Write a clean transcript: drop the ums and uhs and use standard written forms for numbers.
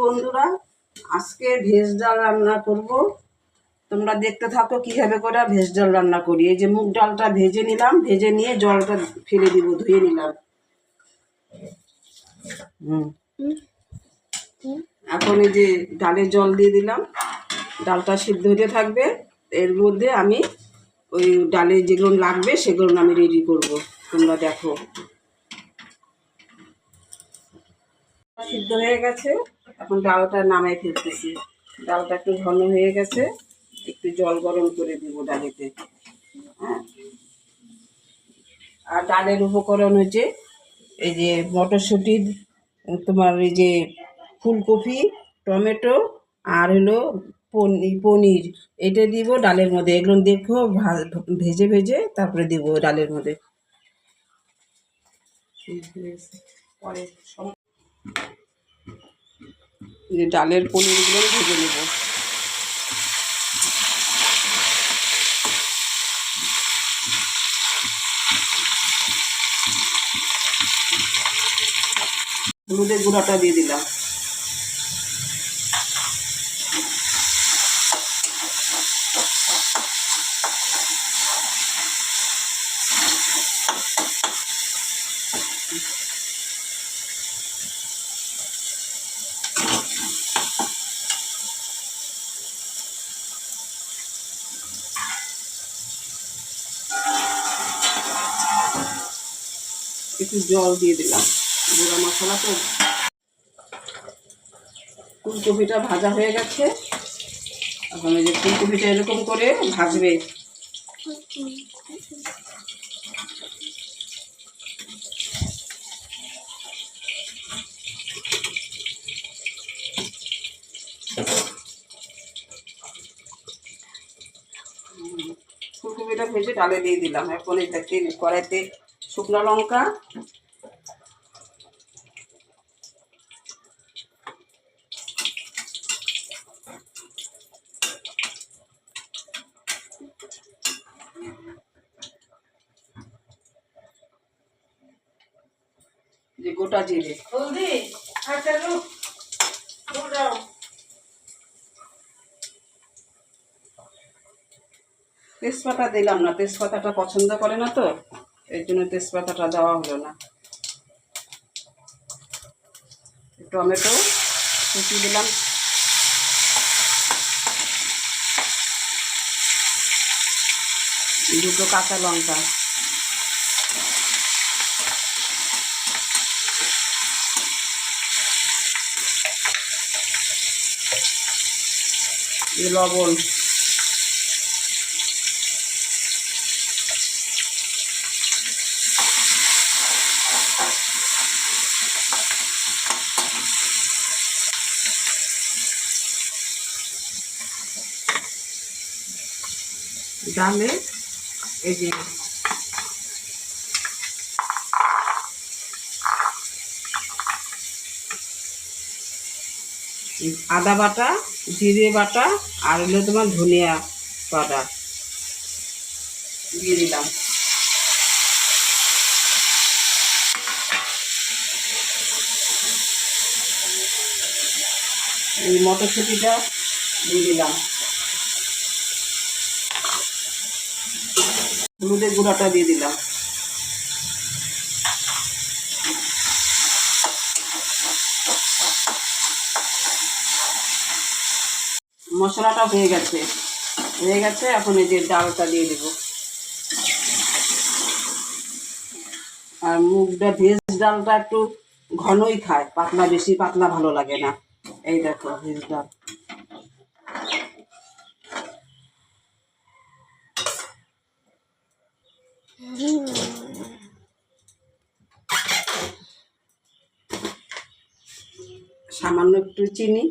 বন্ধুরা, আজকে ভেজ ডাল রান্না করব। তোমরা দেখতে থাকো কিভাবে করে ভেজ ডাল রান্না করি। এই যে মুগ ডালটা ভেজে নিলাম, ভেজে নিয়ে জলটা ফেলে দিব, ধুয়ে নিলাম। এখন এই যে ডালের জল দিয়ে দিলাম, ডালটা সিদ্ধ হতে থাকবে। এর মধ্যে আমি ওই ডালে যেগুলো লাগবে সেগুলো আমি রেডি করব। তোমরা দেখো, সিদ্ধ হয়ে গেছে। এখন ডালটা নামাই ফেলতেছি। ডালটা একটু ঘন হয়ে গেছে, একটু জল গরম করে দিব ডালেতে। হ্যাঁ, আর ডালের উপকরণ হচ্ছে এই যে মটরশুঁটি, তোমার এই যে ফুলকপি, টমেটো, আর হলো পনির। এটা দিব ডালের মধ্যে। এগুলো দেখো ভেজে ভেজে তারপরে দিব ডালের মধ্যে। পরে ডালের পনিরগুলো ভেজে নেব। হলুদের গুঁড়াটা দিয়ে দিলাম। একটু জল দিয়ে দিলাম, গুঁড়া মশলা তো। ফুলকপিটা ভাজা হয়ে গেছে। এখন এই যে ফুলকপিটা এরকম করে ভাজবে। ফুলকপিটা ভেজে ডালে দিয়ে দিলাম। এখন এটা কড়াইতে শুকনো লঙ্কা, যে গোটা জিরে, তেজপাতা দিলাম না, তেজপাতাটা পছন্দ করে না তো, এর জন্য তেজপাতাটা দেওয়া হলো না। টমেটো কুচি দিলাম, দুটো কাঁচা লঙ্কা, লবণ, ডালে এই যে আদা বাটা, জিরে বাটা, আর হলো তোমার ধনিয়া বাটা দিয়ে দিলাম। এই মটরশুঁটিটা দিয়ে দিলাম। হলুদের গুঁড়াটা দিয়ে দিলাম। মশলাটা হয়ে গেছে। এখন এই যে ডালটা দিয়ে দেব। আর মুগটা ভেজ ডালটা একটু ঘনই খায়, পাতলা বেশি পাতলা ভালো লাগে না। এই দেখো ভেজ ডাল। সামান্য একটু চিনি,